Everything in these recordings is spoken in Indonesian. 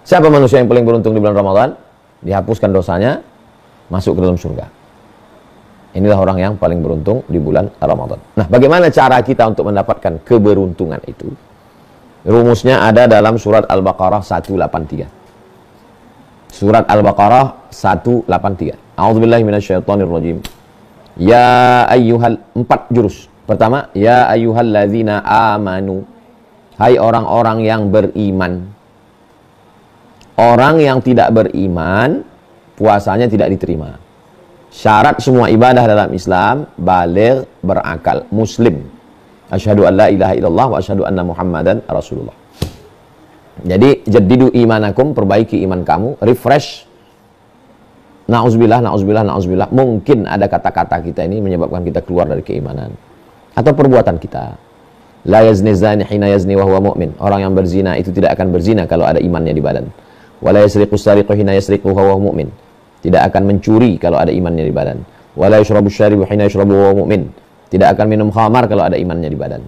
Siapa manusia yang paling beruntung di bulan Ramadan? Dihapuskan dosanya, masuk ke dalam surga. Inilah orang yang paling beruntung di bulan Ramadan. Nah, bagaimana cara kita untuk mendapatkan keberuntungan itu? Rumusnya ada dalam surat Al-Baqarah 183. Surat Al-Baqarah 183. A'udzubillahi minasyaitonirrajim. Ya ayyuhal, 4 jurus. Pertama, ya ayyuhalladzina amanu. Hai orang-orang yang beriman. Orang yang tidak beriman, puasanya tidak diterima. Syarat semua ibadah dalam Islam, baligh, berakal, muslim. Asyhadu an la ilaha illallah wa asyhadu anna Muhammadan Rasulullah. Jadi, jaddidu imanakum, perbaiki iman kamu, refresh. Na'udzubillah, na'udzubillah, na'udzubillah. Mungkin ada kata-kata kita ini menyebabkan kita keluar dari keimanan. Atau perbuatan kita. La yazni zani hina yazni wa huwa mu'min. Orang yang berzina itu tidak akan berzina kalau ada imannya di badan. Wala yasriqu sariqu hina yasriqu wa huwa mu'min. Tidak akan mencuri kalau ada imannya di badan. Wala yashrabu syaribu hina yashrabu wa huwa mu'min. Tidak akan minum khamar kalau ada imannya di badan.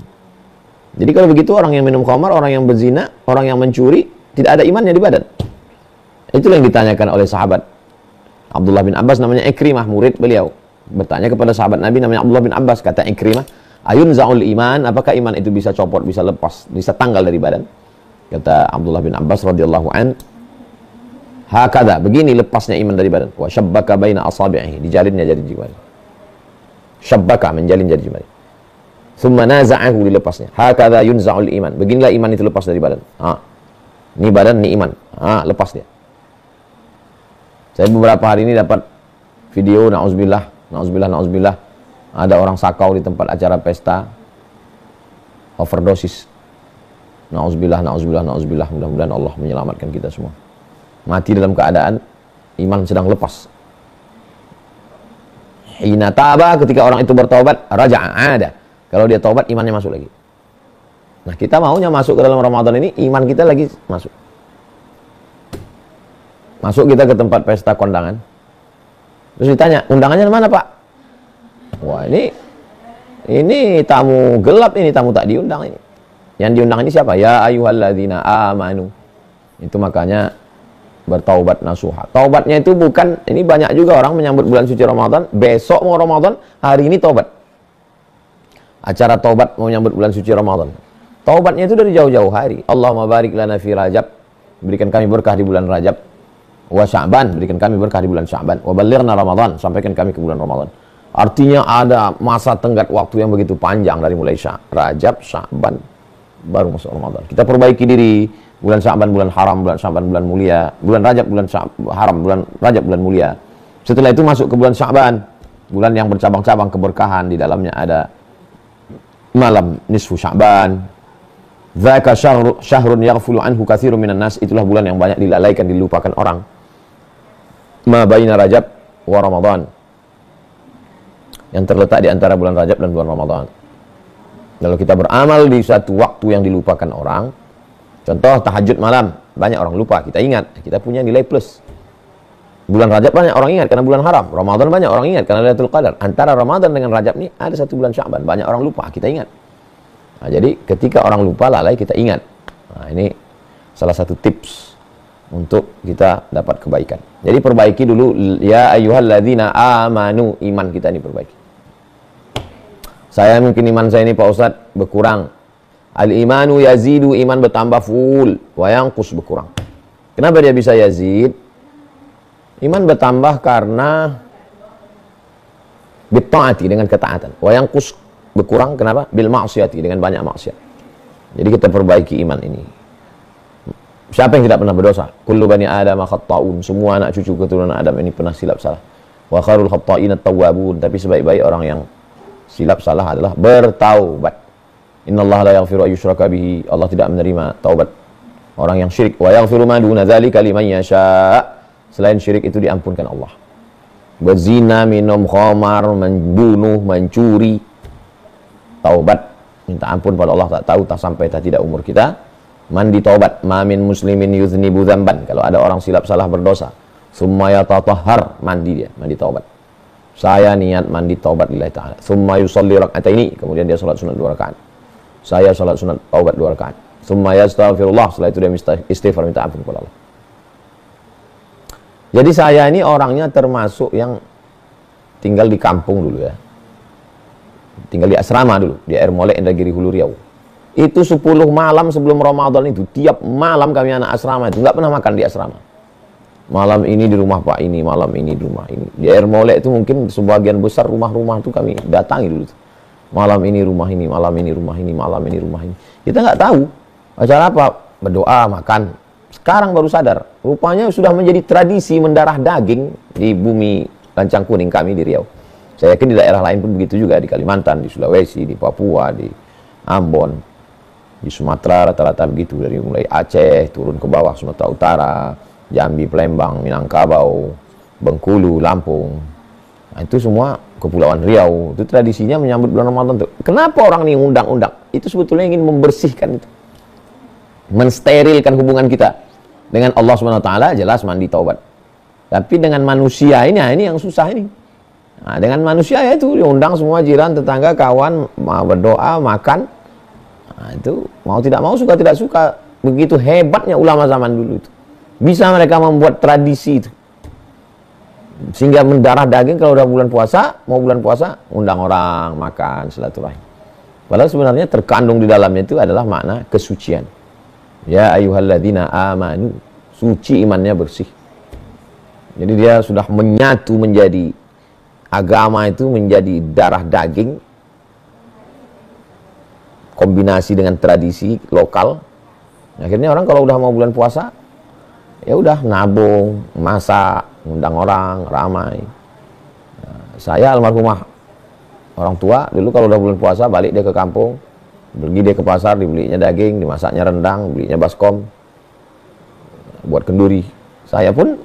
Jadi kalau begitu orang yang minum khamar, orang yang berzina, orang yang mencuri, tidak ada imannya di badan. Itulah yang ditanyakan oleh sahabat Abdullah bin Abbas, namanya Ikrimah, murid beliau. Bertanya kepada sahabat Nabi namanya Abdullah bin Abbas, kata Ikrimah, ayun za'ul iman, apakah iman itu bisa copot, bisa lepas, bisa tanggal dari badan? Kata Abdullah bin Abbas radhiyallahu an, hakadha, begini lepasnya iman dari badan. Wa syabbaka baina asabi'ihi, dijalinnya jari jemari. Syabbaka, menjalin jari jemari. Thumma naza'ahu, dilepasnya. Hakadha yunza'ul iman, beginilah iman itu lepas dari badan. Ini badan, ini iman. Lepas dia. Saya beberapa hari ini dapat video, na'udzubillah, na'udzubillah, na'udzubillah. Ada orang sakau di tempat acara pesta, overdosis. Na'udzubillah, na'udzubillah, na'udzubillah. Mudah-mudahan Allah menyelamatkan kita semua. Mati dalam keadaan iman sedang lepas. Hina taba, ketika orang itu bertaubat, raja'a, ada. Kalau dia taubat, imannya masuk lagi. Nah, kita maunya masuk ke dalam Ramadan ini, iman kita lagi masuk. Masuk kita ke tempat pesta kondangan. Terus ditanya, undangannya mana, Pak? Wah, ini tamu gelap, ini tamu tak diundang ini. Yang diundang ini siapa? Ya ayyuhalladzina amanu. Itu makanya bertaubat nasuha. Taubatnya itu bukan, ini banyak juga orang menyambut bulan suci Ramadan, besok mau Ramadan, hari ini taubat. Acara taubat mau menyambut bulan suci Ramadan. Taubatnya itu dari jauh-jauh hari. Allahumma barik lana fi Rajab, berikan kami berkah di bulan Rajab. Wa Sya'ban, berikan kami berkah di bulan Sya'ban. Wa balighna Ramadan, sampaikan kami ke bulan Ramadan. Artinya ada masa tenggat waktu yang begitu panjang dari mulai Rajab, Sya'ban, baru masuk Ramadan. Kita perbaiki diri. Bulan Sya'ban bulan haram, bulan Sya'ban bulan mulia, bulan Rajab bulan haram, bulan Rajab bulan mulia. Setelah itu masuk ke bulan Sya'ban, bulan yang bercabang-cabang keberkahan, di dalamnya ada malam nisfu Sya'ban. Dzaka syahrun yaghfulu anhu katsirun minan nas, itulah bulan yang banyak dilalaikan, dilupakan orang. Ma baina Rajab wa Ramadan, yang terletak di antara bulan Rajab dan bulan Ramadan. Kalau kita beramal di satu waktu yang dilupakan orang, contoh tahajud malam, banyak orang lupa, kita ingat, kita punya nilai plus. Bulan Rajab banyak orang ingat karena bulan haram, Ramadan banyak orang ingat karena Lailatul Qadar. Antara Ramadan dengan Rajab ini ada satu bulan Sya'ban, banyak orang lupa, kita ingat. Nah, jadi ketika orang lupa, lalai, kita ingat. Nah, ini salah satu tips untuk kita dapat kebaikan. Jadi perbaiki dulu, ya ayyuhalladzina amanu, iman kita ini perbaiki. Saya mungkin iman saya ini Pak Ustadz berkurang. Al-imanu yazidu, iman bertambah full, wa yanqus, berkurang. Kenapa dia bisa yazid? Iman bertambah karena bitta'ati, dengan ketaatan. Wa yanqus, berkurang kenapa? Bil ma'siyati, dengan banyak maksiat. Jadi kita perbaiki iman ini. Siapa yang tidak pernah berdosa? Kullu bani Adam khatta'un, semua anak cucu keturunan Adam ini pernah silap salah. Wa khairul khatta'in at-tawwabun, tapi sebaik-baik orang yang silap salah adalah bertaubat. Innallaha la yaghfiru ayyushraka bihi, Allah tidak menerima taubat orang yang syirik. Wa yaghfiru ma duna dzalika liman yasha, selain syirik itu diampunkan Allah. Berzina, minum khamar, membunuh, mencuri, taubat, minta ampun pada Allah, tak tahu, tak sampai, tak tidak umur kita. Mandi taubat, ma min muslimin yuznibu dzamban, kalau ada orang silap salah berdosa, Summa yatatahhar, mandi dia, mandi taubat. Saya niat mandi taubat lillahi ta'ala. Summa yusalli rak'ataini, kemudian dia salat sunat 2 rakaat. Saya salat sunat taubat 2 rakaat. Summa yastaghfirullah, setelah itu dia istighfar, minta ampun kepada Allah. Jadi saya ini orangnya termasuk yang tinggal di kampung dulu ya. Tinggal di asrama dulu, di Air Molek, Indragiri, Hulu Riau. Itu 10 malam sebelum Ramadan itu, tiap malam kami anak asrama itu nggak pernah makan di asrama. Malam ini di rumah Pak ini, malam ini di rumah ini. Di Air Molek itu mungkin sebagian besar rumah-rumah itu kami datangi dulu. Malam ini rumah ini, malam ini rumah ini, malam ini rumah ini. Kita nggak tahu acara apa, berdoa, makan. Sekarang baru sadar, rupanya sudah menjadi tradisi mendarah daging di bumi Lancang Kuning kami di Riau. Saya yakin di daerah lain pun begitu juga, di Kalimantan, di Sulawesi, di Papua, di Ambon, di Sumatera rata-rata begitu, dari mulai Aceh turun ke bawah Sumatera Utara, Jambi, Palembang, Minangkabau, Bengkulu, Lampung. Nah, itu semua Kepulauan Riau. Itu tradisinya menyambut bulan Ramadan itu. Kenapa orang ini undang-undang? Itu sebetulnya ingin membersihkan itu. Mensterilkan hubungan kita dengan Allah SWT, jelas mandi taubat. Tapi dengan manusia ini yang susah ini. Nah, dengan manusia ya itu diundang semua jiran, tetangga, kawan, mau berdoa, makan. Nah, itu mau tidak mau, suka tidak suka. Begitu hebatnya ulama zaman dulu itu. Bisa mereka membuat tradisi itu. Sehingga mendarah daging kalau udah bulan puasa, mau bulan puasa, undang orang, makan, silaturahim. Padahal sebenarnya terkandung di dalamnya itu adalah makna kesucian. Ya ayyuhalladzina amanu, suci imannya, bersih. Jadi dia sudah menyatu menjadi agama itu, menjadi darah daging, kombinasi dengan tradisi lokal. Akhirnya orang kalau udah mau bulan puasa, ya udah nabung, masak, undang orang, ramai. Nah, saya almarhumah orang tua dulu kalau udah bulan puasa balik dia ke kampung, pergi dia ke pasar, dibelinya daging, dimasaknya rendang, belinya baskom, buat kenduri. Saya pun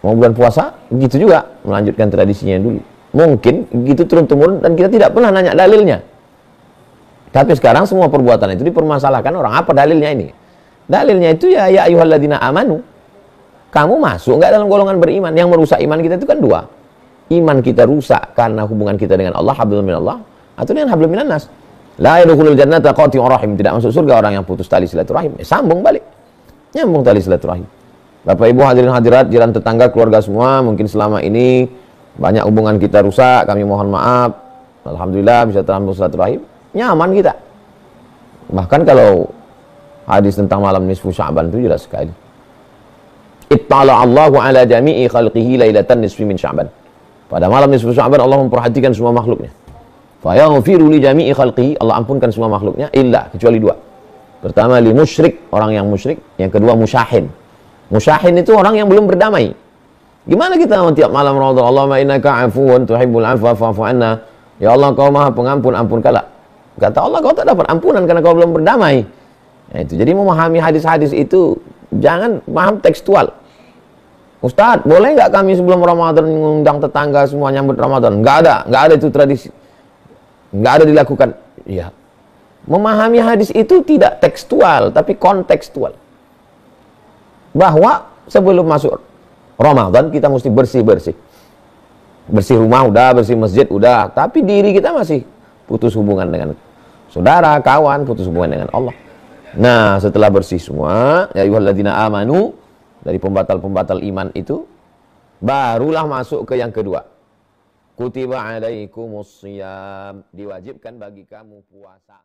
mau bulan puasa begitu juga, melanjutkan tradisinya dulu. Mungkin begitu turun-temurun dan kita tidak pernah nanya dalilnya. Tapi sekarang semua perbuatan itu dipermasalahkan orang. Apa dalilnya ini? Dalilnya itu ya ayyuhalladzina amanu. Kamu masuk nggak dalam golongan beriman? Yang merusak iman kita itu kan dua. Iman kita rusak karena hubungan kita dengan Allah, hablum minallah, atau dengan hablum minannas. La yadkhulul jannata qati'ur rahim, tidak masuk surga orang yang putus tali silaturahim. Sambung balik. Nyambung tali silaturahim. Bapak Ibu hadirin hadirat, jiran tetangga, keluarga semua, mungkin selama ini banyak hubungan kita rusak, kami mohon maaf. Alhamdulillah bisa terambung silaturahim. Nyaman kita. Bahkan kalau hadis tentang malam nisfu Sya'ban itu jelas sekali. Ittala Allahu ala jami'i khalqihi lailatan nisfi min Sya'ban. Pada malam nisfu Sya'ban Allah memperhatikan semua makhluknya. Fa yaghfiru li jami'i khalqihi, Allah ampunkan semua makhluknya illa, kecuali dua. Pertama li musyrik, orang yang musyrik, yang kedua musyahin. Musyahin itu orang yang belum berdamai. Gimana kita tiap malam Ramadan, Allahumma innaka 'afuwun tuhibbul 'afwa fa'fu 'anna. Ya Allah, kau Maha Pengampun, ampunkanlah. Kata Allah, kau tak dapat ampunan karena kau belum berdamai. Nah, itu. Jadi memahami hadis-hadis itu jangan paham tekstual. Ustadz, boleh nggak kami sebelum Ramadan mengundang tetangga semua nyambut Ramadan? Nggak ada itu tradisi. Nggak ada dilakukan. Ya. Memahami hadis itu tidak tekstual, tapi kontekstual. Bahwa sebelum masuk Ramadan kita mesti bersih-bersih. Bersih rumah udah, bersih masjid udah, tapi diri kita masih putus hubungan dengan saudara, kawan, putus hubungan dengan Allah. Nah, setelah bersih semua, ya ayyuhalladzina amanu, dari pembatal-pembatal iman itu, barulah masuk ke yang kedua. Kutiba alaikumus shiyam, diwajibkan bagi kamu puasa.